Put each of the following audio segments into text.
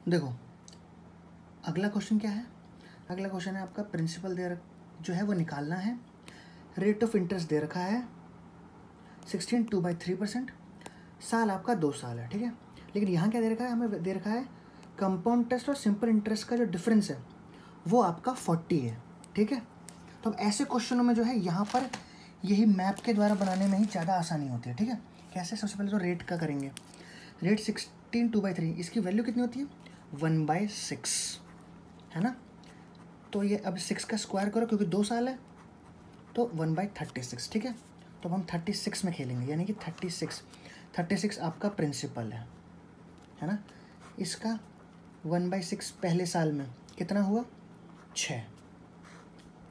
देखो अगला क्वेश्चन क्या है, अगला क्वेश्चन है आपका प्रिंसिपल जो है वो निकालना है। रेट ऑफ इंटरेस्ट दे रखा है 16 2/3%, साल आपका 2 साल है, ठीक है। लेकिन यहाँ क्या दे रखा है, हमें दे रखा है कंपाउंड इंटरेस्ट और सिंपल इंटरेस्ट का जो डिफरेंस है वो आपका 40 है, ठीक है। तो अब ऐसे क्वेश्चनों में जो है यहाँ पर यही मैप के द्वारा बनाने में ही ज़्यादा आसानी होती है, ठीक है। कैसे, सबसे पहले तो रेट का करेंगे। रेट 16 2/3, इसकी वैल्यू कितनी होती है 1/6, है ना। तो ये अब 6 का स्क्वायर करो क्योंकि 2 साल है, तो 1/36, ठीक है। तो अब हम 36 में खेलेंगे, यानी कि 36 आपका प्रिंसिपल है ना। इसका 1/6 पहले साल में कितना हुआ 6,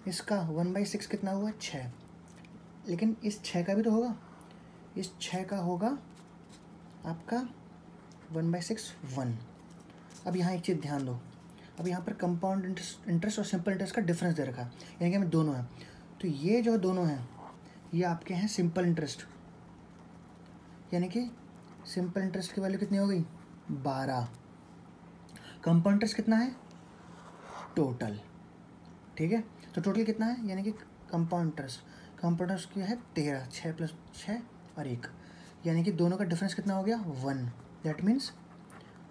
इसका 1/6 कितना हुआ 6, लेकिन इस 6 का भी तो होगा, इस 6 का होगा आपका 1/6 1। अब यहाँ एक चीज़ ध्यान दो, अब यहाँ पर कंपाउंड इंटरेस्ट और सिंपल इंटरेस्ट का डिफरेंस दे रखा है, यानी कि हमें दोनों हैं। तो ये जो दोनों हैं ये आपके हैं सिंपल इंटरेस्ट, यानी कि सिंपल इंटरेस्ट की वैल्यू कितनी हो गई 12, कंपाउंड इंटरेस्ट कितना है टोटल, ठीक है। तो टोटल कितना है, यानी कि कंपाउंड इंटरेस्ट की है 13, 6 + 6 और 1, यानी कि दोनों का डिफरेंस कितना हो गया 1। दैट मीन्स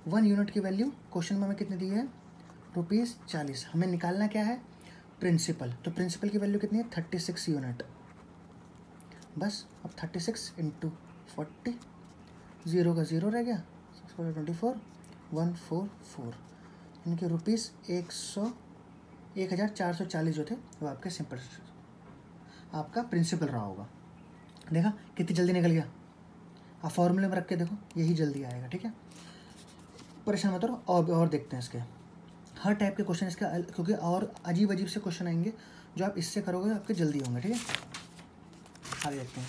1 यूनिट की वैल्यू क्वेश्चन में हमें कितनी दी है ₹40। हमें निकालना क्या है प्रिंसिपल, तो प्रिंसिपल की वैल्यू कितनी है 36 यूनिट। बस अब 36 × 40, 0 का 0 रह गया, 24 144, यानी कि ₹1440 जो थे वो आपके सिंपल आपका प्रिंसिपल रहा होगा। देखा कितनी जल्दी निकल गया, आप फॉर्मूले में रख के देखो यही जल्दी आएगा, ठीक है। परेशान मत रहो, और देखते हैं इसके हर टाइप के क्वेश्चन इसका, क्योंकि और अजीब अजीब से क्वेश्चन आएंगे जो आप इससे करोगे आपके जल्दी होंगे, ठीक है। आगे देखते हैं।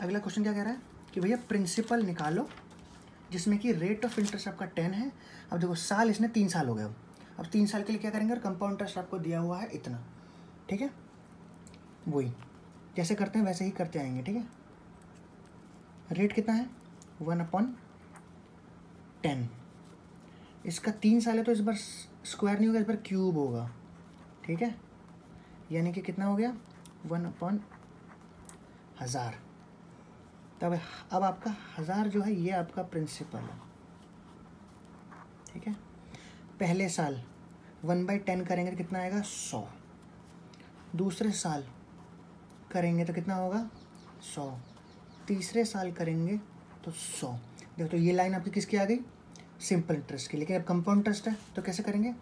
अगला क्वेश्चन क्या कह रहा है कि भैया प्रिंसिपल निकालो जिसमें कि रेट ऑफ इंटरेस्ट आपका 10 है। अब देखो साल इसने 3 साल हो गए, अब 3 साल के लिए क्या करेंगे, और कंपाउंड इंटरेस्ट आपको दिया हुआ है इतना, ठीक है। वही जैसे करते हैं वैसे ही करते आएंगे, ठीक है। रेट कितना है 1/10, इसका 3 साल है तो इस बार स्क्वायर नहीं होगा, इस बार क्यूब होगा, ठीक है। यानी कि कितना हो गया 1/1000। तब अब आपका 1000 जो है ये आपका प्रिंसिपल है, ठीक है। पहले साल 1/10 करेंगे तो कितना आएगा 100, दूसरे साल करेंगे तो कितना होगा 100, तीसरे साल करेंगे तो 100। देखो तो ये लाइन आपकी किसकी आ गई सिंपल इंटरेस्ट की, लेकिन अब कंपाउंड इंटरेस्ट है तो कैसे करेंगे।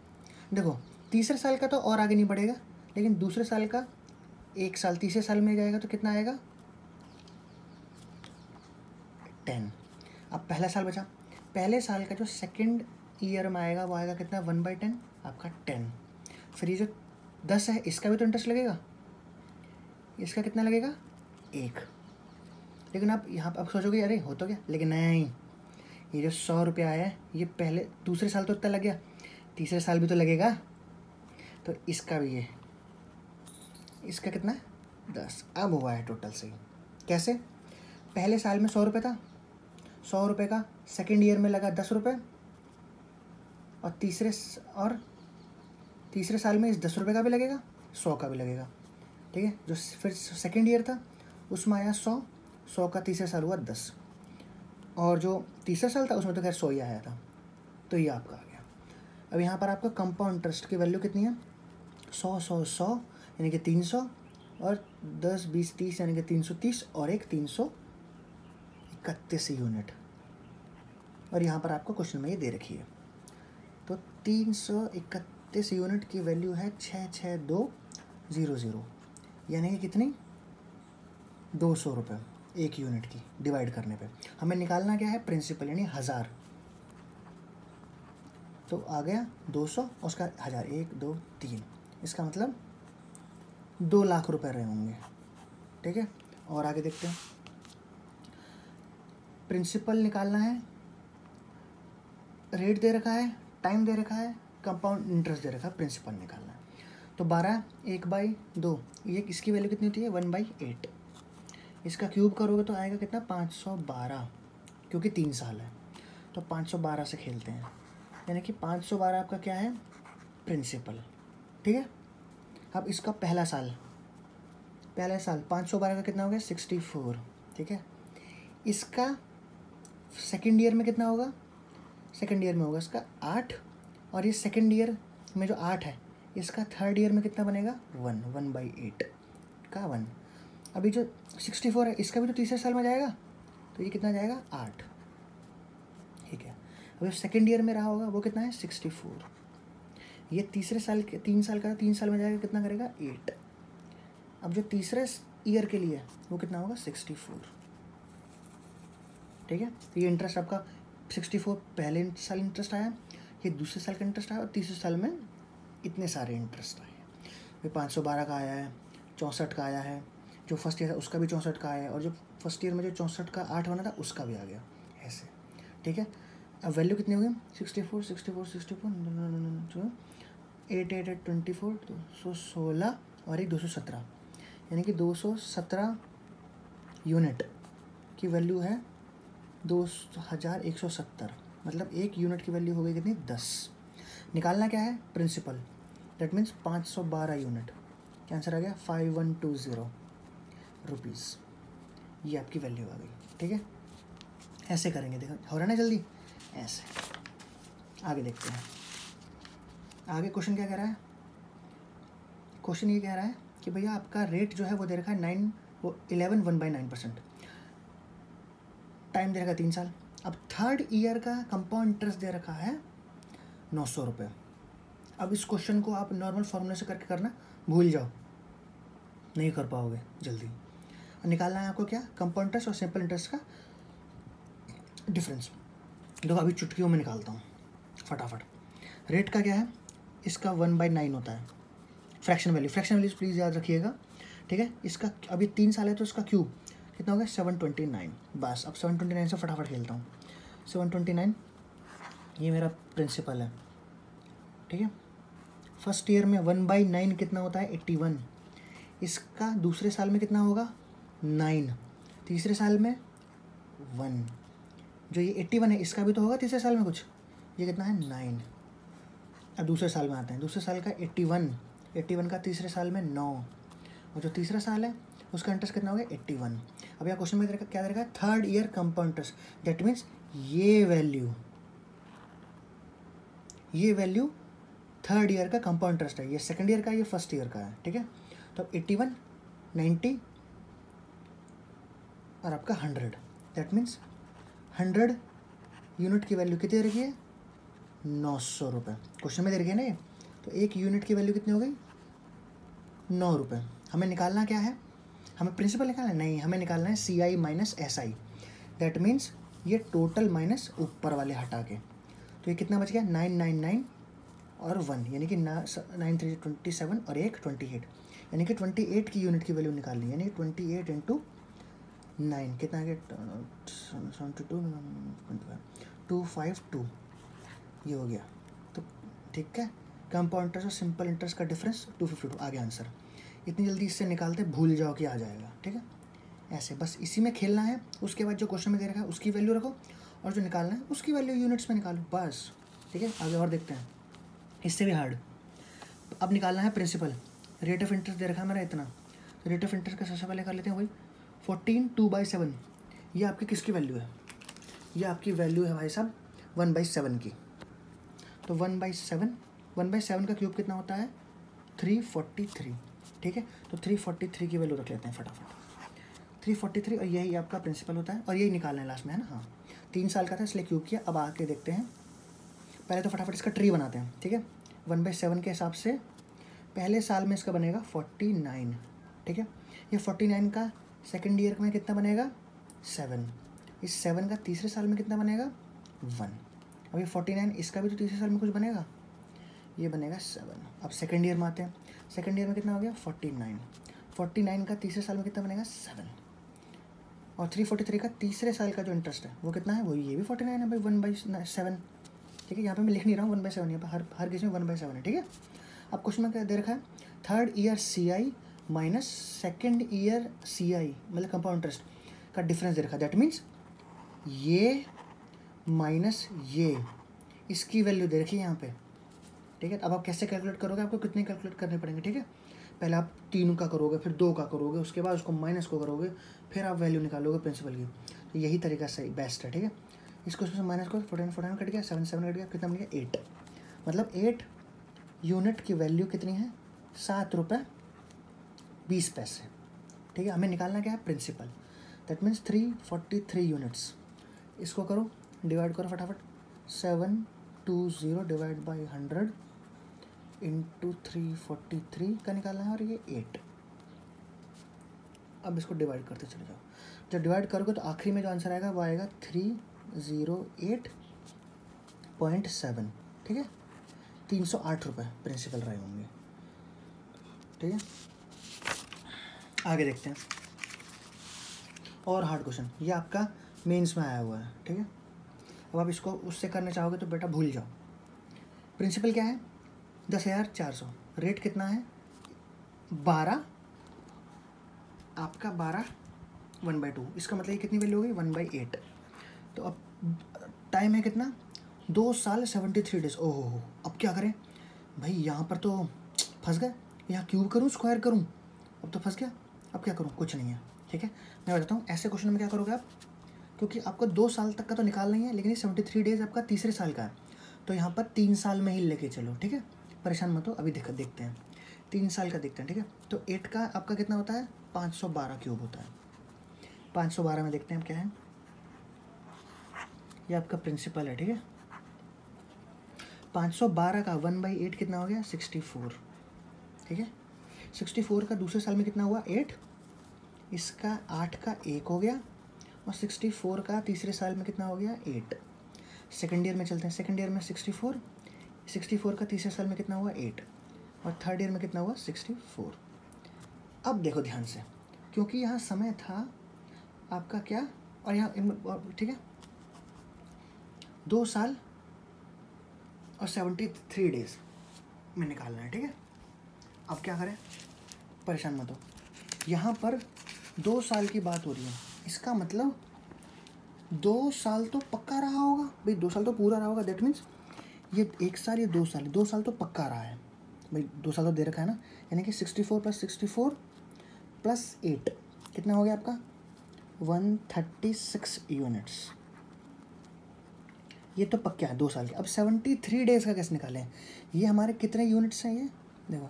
देखो तीसरे साल का तो और आगे नहीं बढ़ेगा, लेकिन दूसरे साल का 1 साल तीसरे साल में जाएगा तो कितना आएगा 10। अब पहला साल बचा, पहले साल का जो सेकंड ईयर में आएगा वो आएगा कितना 1/10 आपका 10। फिर ये जो 10 है इसका भी तो इंटरेस्ट लगेगा, इसका कितना लगेगा 1। लेकिन आप यहाँ पर अब सोचोगे अरे हो तो गया, लेकिन नहीं, ये जो 100 रुपया आया है ये पहले दूसरे साल तो इतना लग गया, तीसरे साल भी तो लगेगा, तो इसका भी ये, इसका कितना है 10। अब हुआ है टोटल सही। कैसे, पहले साल में 100 रुपये था, 100 रुपये का सेकेंड ईयर में लगा 10 रुपये, और तीसरे साल में इस 10 रुपये का भी लगेगा 100 का भी लगेगा, ठीक है। जो फिर सेकेंड ईयर था उसमें आया 100 का तीसरे साल हुआ 10, और जो तीसरा साल था उसमें तो खैर 100 ही आया था, तो ये आपका आ गया। अब यहाँ पर आपका कंपाउंड इंटरेस्ट की वैल्यू कितनी है 100 यानी कि 300, और 10 20 30 यानी कि 330, और एक 331 यूनिट, और यहाँ पर आपको क्वेश्चन में ये दे रखी है। तो 331 यूनिट की वैल्यू है 66200, यानी कि कितनी 200 रुपये एक यूनिट की डिवाइड करने पे। हमें निकालना क्या है प्रिंसिपल, यानी 1000, तो आ गया 200 उसका 1000, 1 2 3, इसका मतलब 2 लाख रुपए रहे होंगे, ठीक है। और आगे देखते हैं, प्रिंसिपल निकालना है, रेट दे रखा है, टाइम दे रखा है, कंपाउंड इंटरेस्ट दे रखा है, प्रिंसिपल निकालना है। तो 12 1/2, ये इसकी वैल्यू कितनी होती है 1/8, इसका क्यूब करोगे तो आएगा कितना 512, क्योंकि 3 साल है, तो 512 से खेलते हैं, यानी कि 512 आपका क्या है, प्रिंसिपल। ठीक है, अब इसका पहला साल 512 का कितना हो गया, 64। ठीक है, इसका सेकेंड ईयर में कितना होगा, सेकेंड ईयर में होगा इसका 8, और ये सेकेंड ईयर में जो 8 है इसका थर्ड ईयर में कितना बनेगा, 1/8 का 1। अभी जो 64 है इसका भी तो तीसरे साल में जाएगा, तो ये कितना जाएगा, 8। ठीक है, अभी सेकेंड ईयर में रहा होगा वो कितना है, 64। ये तीसरे साल के 3 साल का 3 साल में जाएगा, कितना करेगा, 8। अब जो तीसरे ईयर के लिए वो कितना होगा, 64। ठीक है, तो ये इंटरेस्ट आपका 64 पहले साल इंटरेस्ट आया, ये दूसरे साल का इंटरेस्ट आया, और तीसरे साल में इतने सारे इंटरेस्ट आए। ये 512 का आया है, 64 का आया है, जो फर्स्ट ईयर था उसका भी 64 का आया है, और जो फर्स्ट ईयर में जो 64 का 8 बना था उसका भी आ गया ऐसे। ठीक है, अब वैल्यू कितनी होगी, 64 8 8 8 24 216 और एक 217, यानी कि 217 यूनिट की वैल्यू है 2170। मतलब एक यूनिट की वैल्यू हो गई कितनी, 10। निकालना क्या है, प्रिंसिपल, दैट मीन्स 512 यूनिट। क्या आंसर आ गया, 5120 रुपीज़। ये आपकी वैल्यू आ गई। ठीक है, ऐसे करेंगे, देखो हो रहा है ना जल्दी, ऐसे। आगे देखते हैं, आगे क्वेश्चन क्या कह रहा है। क्वेश्चन ये कह रहा है कि भैया आपका रेट जो है वो दे रखा है 11 1/9%, टाइम दे रखा है 3 साल। अब थर्ड ईयर का कंपाउंड इंटरेस्ट दे रखा है 900 रुपये। अब इस क्वेश्चन को आप नॉर्मल फॉर्मूले से करके करना, भूल जाओ, नहीं कर पाओगे जल्दी। निकालना है आपको क्या, कंपाउंड इंटरेस्ट और सिंपल इंटरेस्ट का डिफरेंस। देखो अभी चुटकियों में निकालता हूँ फटाफट। रेट का क्या है, इसका 1/9 होता है, फ्रैक्शन वैल्यू प्लीज़ याद रखिएगा। ठीक है, इसका अभी 3 साल है तो इसका क्यूब कितना हो गया, 729। बस अब 729 से फटाफट खेलता हूँ। 729 ये मेरा प्रिंसिपल है। ठीक है, फर्स्ट ईयर में 1/9 कितना होता है, 81। इसका दूसरे साल में कितना होगा, 9। तीसरे साल में 1। जो ये 81 है इसका भी तो होगा तीसरे साल में कुछ, ये कितना है, 9। अब दूसरे साल में आते हैं, दूसरे साल का 81 का तीसरे साल में 9, और जो तीसरा साल है उसका इंटरेस्ट कितना हो गया, 81। अब यहाँ क्वेश्चन में क्या दे रखा है, third year compound interest, that means ये वैल्यू थर्ड ईयर का कंपाउंड इंटरेस्ट है। ये सेकंड ईयर का, ये फर्स्ट ईयर का है। ठीक है, तो 81 90 और आपका 100, दैट मीन्स 100 यूनिट की वैल्यू कितनी रखी है, 900 रुपये। क्वेश्चन में दे रखी है ना ये, तो एक यूनिट की वैल्यू कितनी हो गई, 9 रुपये। हमें निकालना क्या है, हमें प्रिंसिपल निकालना है, नहीं हमें निकालना है CI minus SI, that means ये टोटल माइनस ऊपर वाले हटा के। तो ये कितना बच गया, 999 और 1, यानी कि 9 3 27 और 1 28, यानी कि 28 की यूनिट की वैल्यू निकालनी, यानी 28 × 9 कितना आ गया, 252 ये हो गया। तो ठीक है, कंपाउंड इंटरेस्ट और सिंपल इंटरेस्ट का डिफरेंस 252 आ गया आंसर। इतनी जल्दी इससे निकालते भूल जाओ कि आ जाएगा। ठीक है, ऐसे बस इसी में खेलना है। उसके बाद जो क्वेश्चन में दे रखा है उसकी वैल्यू रखो, और जो निकालना है उसकी वैल्यू यूनिट्स में निकालो, बस। ठीक है, आगे और देखते हैं, इससे भी हार्ड। अब निकालना है प्रिंसिपल। रेट ऑफ इंटरेस्ट दे रखा है मेरा इतना, तो रेट ऑफ इंटरेस्ट का सबसे पहले कर लेते हैं वही 14 2/7। ये आपकी किसकी वैल्यू है, ये आपकी वैल्यू है भाई साहब 1/7 की। तो 1/7 का क्यूब कितना होता है, 343। ठीक है, तो 343 की वैल्यू रख लेते हैं फटाफट, 343, और यही आपका प्रिंसिपल होता है, और यही निकालना है लास्ट में, है ना। हाँ, 3 साल का था इसलिए क्यूब किया। अब आके देखते हैं, पहले तो फटाफट इसका ट्री बनाते हैं। ठीक है, 1/7 के हिसाब से पहले साल में इसका बनेगा 49। ठीक है, ये 49 का सेकेंड ईयर में कितना बनेगा, 7। इस 7 का तीसरे साल में कितना बनेगा, 1। अब ये 49 इसका भी तो तीसरे साल में कुछ बनेगा, ये बनेगा 7। अब सेकेंड ईयर में आते हैं, सेकेंड ईयर में कितना हो गया, 49 का तीसरे साल में कितना बनेगा, 7। और 343 का तीसरे साल का जो इंटरेस्ट है वो कितना है, वही ये भी 49 है भाई, 1/7। ठीक है, यहाँ पे मैं लिख नहीं रहा हूँ 1/7, यहाँ पर हर केस में 1/7 है। ठीक है, अब क्वेश्चन में क्या दे रखा है, third year CI minus second year CI, मतलब कंपाउंड इंटरेस्ट का डिफरेंस दे रखा है, दैट मीन्स ये माइनस ये, इसकी वैल्यू दे रखी है यहाँ पे, ठीक है। अब आप कैसे कैलकुलेट करोगे, आपको कितने कैलकुलेट करने पड़ेंगे, ठीक है। पहले आप 3 का करोगे, फिर 2 का करोगे, उसके बाद उसको माइनस को करोगे, फिर आप वैल्यू निकालोगे प्रिंसिपल की। तो यही तरीका सही बेस्ट है, ठीक है। इसको उसमें माइनस को 14 कट गया, 7 कट गया, कितना बन गया 8। मतलब 8 यूनिट की वैल्यू कितनी है, 7 रुपये 20 पैसे, ठीक है। हमें निकालना क्या है, प्रिंसिपल। That means 343 units. इसको करो, डिवाइड करो फटाफट। 720 डिवाइड बाई 100 इंटू 343 का निकालना है, और ये 8। अब इसको डिवाइड करते चले जाओ। जब डिवाइड करोगे तो आखिरी में जो आंसर आएगा वो आएगा 308.7, ठीक है। 308 रुपये प्रिंसिपल रहे होंगे, ठीक है। आगे देखते हैं और हार्ड क्वेश्चन। ये आपका मेंस में आया हुआ है, ठीक है। अब आप इसको उससे करना चाहोगे तो बेटा भूल जाओ। प्रिंसिपल क्या है, 10,400। रेट कितना है, 12, आपका 12 1/2। इसका मतलब ये कितनी वैल्यू होगी, 1/8। तो अब टाइम है कितना, 2 साल 73 डेज। ओहो, अब क्या करें भाई, यहाँ पर तो फंस गए। यहाँ क्यूब करूँ स्क्वायर करूँ, अब तो फंस गया। अब क्या करूँ, कुछ नहीं है, ठीक है। मैं बताता हूँ ऐसे क्वेश्चन में क्या करोगे आप, क्योंकि आपको 2 साल तक का तो निकालना ही है, लेकिन ये 73 डेज आपका तीसरे साल का है, तो यहाँ पर 3 साल में ही लेके चलो, ठीक है। परेशान मत हो, अभी देखते हैं 3 साल का देखते हैं, ठीक है। तो 8 का आपका कितना होता है, 512 क्यूब होता है। 512 में देखते हैं क्या है, ये आपका प्रिंसिपल है, ठीक है। 512 का 1/8 कितना हो गया, 64, ठीक है। 64 का दूसरे साल में कितना हुआ, 8। इसका 8 का 1 हो गया, और 64 का तीसरे साल में कितना हो गया, 8। सेकेंड ईयर में चलते हैं, सेकेंड ईयर में 64 का तीसरे साल में कितना हुआ, 8, और थर्ड ईयर में कितना हुआ, 64। अब देखो ध्यान से, क्योंकि यहाँ समय था आपका क्या, और यहाँ ठीक है 2 साल और 73 डेज में निकालना है, ठीक है। अब क्या करें, परेशान मत हो, यहाँ पर 2 साल की बात हो रही है, इसका मतलब 2 साल तो पक्का रहा होगा भाई, 2 साल तो पूरा रहा होगा। दैट मीन्स ये 1 साल, ये 2 साल, 2 साल तो पक्का रहा है भाई, 2 साल तो दे रखा है ना। यानी कि 64 + 64 + 8 कितना हो गया आपका, 136 यूनिट्स। ये तो पक्का है 2 साल के। अब 73 डेज का कैसे निकालें, ये हमारे कितने यूनिट्स हैं, ये देखो,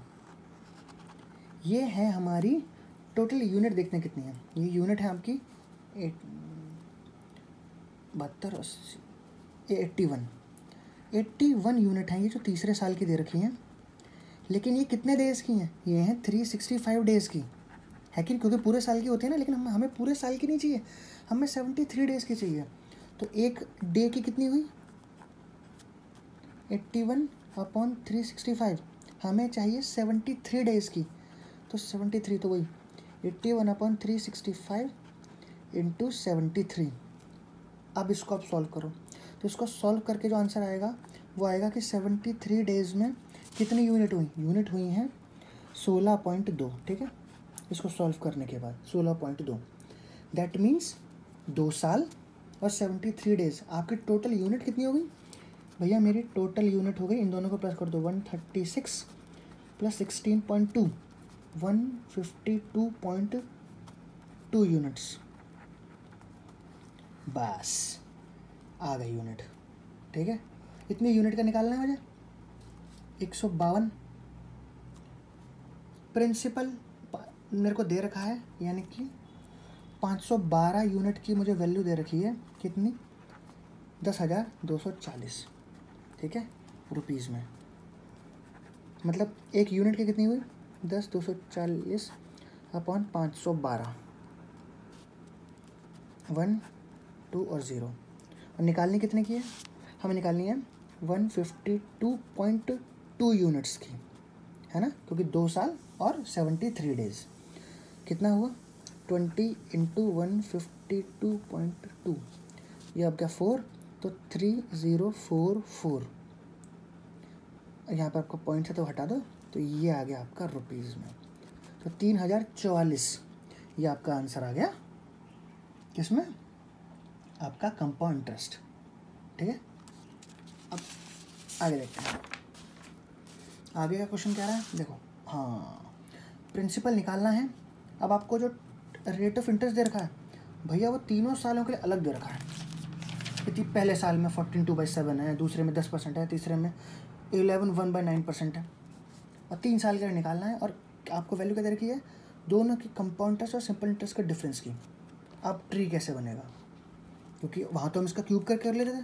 ये है हमारी टोटल यूनिट, देखते हैं कितनी है। ये यूनिट है आपकी 72, 81 यूनिट हैं ये, जो तीसरे साल की दे रखी हैं। लेकिन ये कितने डेज़ की हैं, ये हैं 365 डेज़ की है कि, क्योंकि पूरे साल की होती है ना, लेकिन हमें पूरे साल की नहीं चाहिए, हमें 73 डेज़ की चाहिए। तो एक डे की कितनी हुई, 81/365, हमें चाहिए 73 डेज़ की। तो 73 तो वही 81/365 इंटू 73। अब इसको आप सॉल्व करो, तो इसको सॉल्व करके जो आंसर आएगा वो आएगा कि 73 डेज़ में कितनी यूनिट हुई हैं 16.2, ठीक है। इसको सॉल्व करने के बाद 16.2, दैट मीन्स 2 साल और 73 डेज़, आपकी टोटल यूनिट कितनी हो गई भैया, मेरी टोटल यूनिट हो गई, इन दोनों को प्लस कर दो, 136 + 16.2, 152.2 यूनिट्स। बस आ गई यूनिट, ठीक है। इतनी यूनिट का निकालना है मुझे, 152 प्रिंसिपल मेरे को दे रखा है, यानी कि 512 यूनिट की मुझे वैल्यू दे रखी है, कितनी, 10,240, ठीक है, रुपीज़ में। मतलब एक यूनिट की कितनी हुई, 10,240/512, 1, 2 और 0। और निकालनी कितने की है, हमें निकालनी है 152.2 यूनिट्स की, है ना, क्योंकि 2 साल और 73 डेज़। कितना हुआ, 20 × 152.2, ये आपका 4, तो 3044। यहाँ पर आपका पॉइंट है तो हटा दो, तो ये आ गया आपका रुपीज़ में। तो 3044 ये आपका आंसर आ गया, किसमें, आपका कंपाउंड इंटरेस्ट, ठीक है। अब आगे देखते हैं, आगे का क्वेश्चन क्या रहा है, देखो। हाँ, प्रिंसिपल निकालना है। अब आपको जो रेट ऑफ इंटरेस्ट दे रखा है भैया, वो तीनों सालों के लिए अलग दे रखा है। कि पहले साल में 14/7 है, दूसरे में 10% है, तीसरे में 1/9% है, और 3 साल के लिए निकालना है। और आपको वैल्यू क्या दे रखी है, दोनों की कंपाउंड इंटरेस्ट और सिंपल इंटरेस्ट के डिफरेंस की। अब ट्री कैसे बनेगा, क्योंकि वहाँ तो हम इसका क्यूब करके कर लेते थे,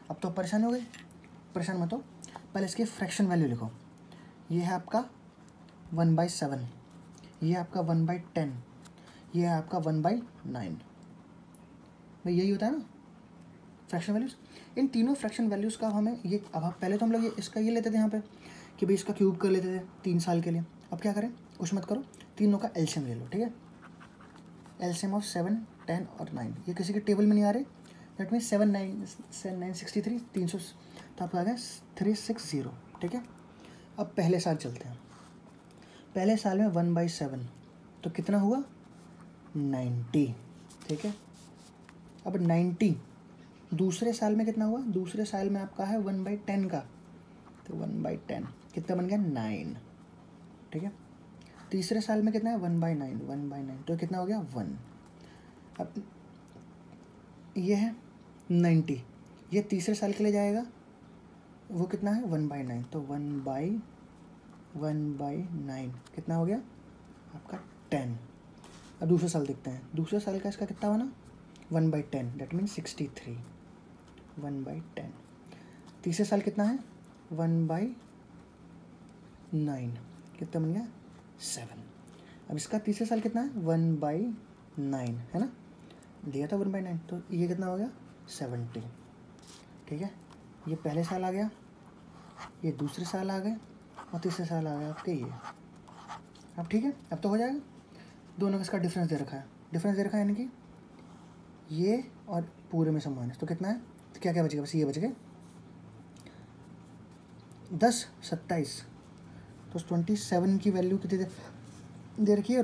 अब तो परेशान हो गए। परेशान मत हो, पहले इसकी फ्रैक्शन वैल्यू लिखो। ये है आपका 1/7, ये है आपका 1/10, ये है आपका 1/9। भाई यही होता है ना फ्रैक्शन वैल्यूज़। इन तीनों फ्रैक्शन वैल्यूज़ का हमें ये, अब पहले तो हम लोग ये इसका ये लेते थे यहाँ पे कि भाई इसका क्यूब कर लेते थे 3 साल के लिए। अब क्या करें, कुछ मत करो, तीनों का एलसीएम ले लो, ठीक है। एलसीएम ऑफ 7, 10 और 9, ये किसी के टेबल में नहीं आ रहे। दैट मीन 7 9 63 300, तो आपका आ गया 360, ठीक है। अब पहले साल चलते हैं। पहले साल में 1/7 तो कितना हुआ 90, ठीक है। अब 90 दूसरे साल में कितना हुआ, दूसरे साल में आपका है 1/10 का, तो 1/10 कितना बन गया 9, ठीक है। तीसरे साल में कितना है 1/9, तो कितना हो गया 1। अब ये है 90, ये तीसरे साल के लिए जाएगा, वो कितना है 1/9, तो 1/9 कितना हो गया आपका 10। अब दूसरे साल देखते हैं, दूसरे साल का इसका कितना बना 1/10, दैट मीन 63, 1/10। तीसरे साल कितना है 1/9, कितना बन गया 7। अब इसका तीसरे साल कितना है 1/9 है ना, दिया था 1/9, तो ये कितना हो गया 70, ठीक है। ये पहले साल आ गया, ये दूसरे साल आ गए, और तीसरे साल आ गया आपके ये। अब ठीक है, अब तो हो जाएगा। दोनों का इसका डिफरेंस दे रखा है, डिफरेंस दे रखा है यानी कि ये और पूरे में समान है, तो कितना है, तो क्या क्या बचेगा, बस ये बच गए 10 27, तो 27 की वैल्यू कितनी दे रखी है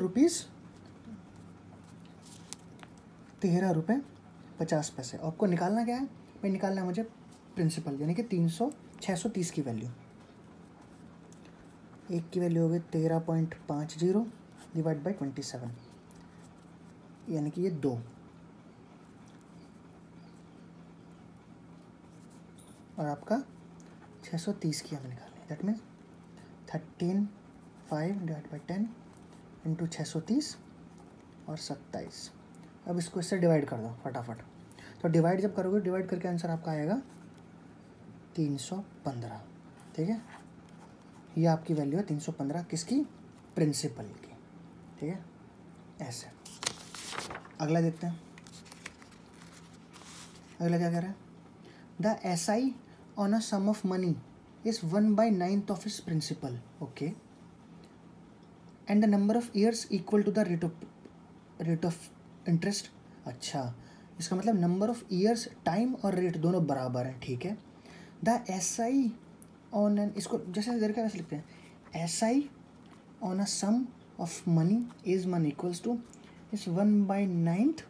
₹13.50। आपको निकालना क्या है भाई, निकालना है मुझे प्रिंसिपल, यानी कि 630 की वैल्यू। एक की वैल्यू हो गई 13.50 डिवाइड बाई 27, यानी कि ये 2, और आपका 630 की हमें निकालनी है। That means 13.5 divide by 10 into 630 और 27। अब इसको इससे डिवाइड कर दो फटाफट। तो डिवाइड जब करोगे, डिवाइड करके आंसर आपका आएगा 315, ठीक है। ये आपकी वैल्यू है 315, किसकी, प्रिंसिपल की, ठीक है। ऐसे अगला देखते हैं, अगला क्या कह रहा है, the SI on a sum of money is 1/9 of its principal, okay, and the number of years equal to the rate of interest। अच्छा, इसका मतलब नंबर ऑफ ईयर्स, टाइम और रेट दोनों बराबर हैं, ठीक है। द SI ऑन एन, इसको जैसे इधर का वैसे लिखते हैं, SI on a sum of money is money equals to इस 1/9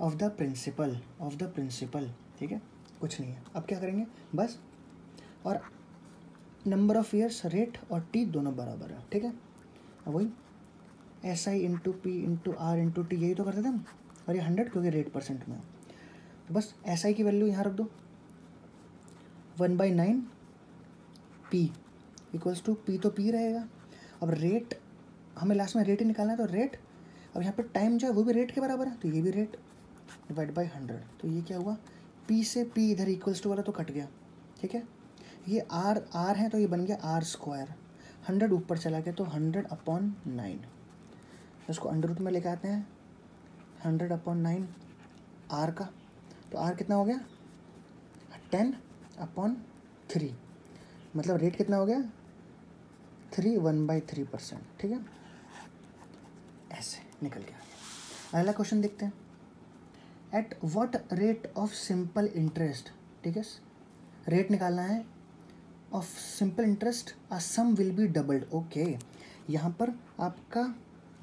ऑफ द प्रिंसिपल, ठीक है। कुछ नहीं है, अब क्या करेंगे बस, और नंबर ऑफ ईयर्स, रेट और टी दोनों बराबर है, ठीक है। अब वही SI into P into R into T, यही तो करते थे हम, और ये 100 क्योंकि रेट परसेंट में है, तो बस SI की वैल्यू यहाँ रख दो 1/9 P इक्वल्स टू, P तो P रहेगा। अब रेट, हमें लास्ट में रेट ही निकालना है, तो रेट, अब यहाँ पे टाइम जो है वो भी रेट के बराबर है, तो ये भी रेट डिवाइड बाई 100, तो ये क्या हुआ, P से P इधर इक्वल्स टू वाला तो कट गया, ठीक है। ये R है, तो ये बन गया R², 100 ऊपर चला गया, तो 100/9, इसको अंडर रूट में लेके आते हैं 100/9 R का, तो R कितना हो गया 10/3, मतलब रेट कितना हो गया 1/3%, ठीक है। ऐसे निकल गया। अगला क्वेश्चन देखते हैं, at what rate of simple interest, ठीक है, रेट निकालना है of simple interest a sum will be doubled, okay. यहाँ पर आपका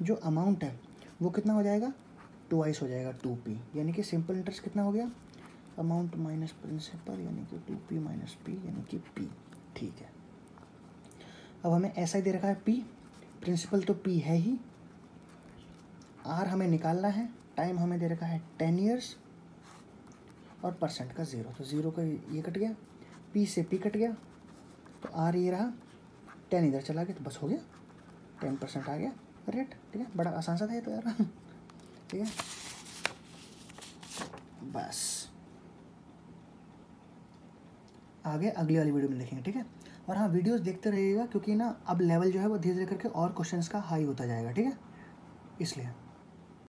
जो अमाउंट है वो कितना हो जाएगा, 2 हो जाएगा, 2p, यानी कि सिंपल इंटरेस्ट कितना हो गया, अमाउंट माइनस प्रिंसिपल, यानी कि 2p माइनस p, यानी कि p, ठीक है। अब हमें ऐसा ही दे रखा है पी, प्रिंसिपल तो पी है ही, आर हमें निकालना है, टाइम हमें दे रखा है 10 ईयर्स और परसेंट का 0, तो 0 का ये कट गया, पी से पी कट गया, तो आर ये रहा, 10 इधर चला गया, तो बस हो गया, 10% आ गया रेट। ठीक है, बड़ा आसान सा था ये तो यार। ठीक है, बस आगे अगली वाली वीडियो में देखेंगे। ठीक है, और हाँ वीडियोस देखते रहिएगा, क्योंकि ना अब लेवल जो है वो धीरे धीरे करके और क्वेश्चंस का हाई होता जाएगा। ठीक है, इसलिए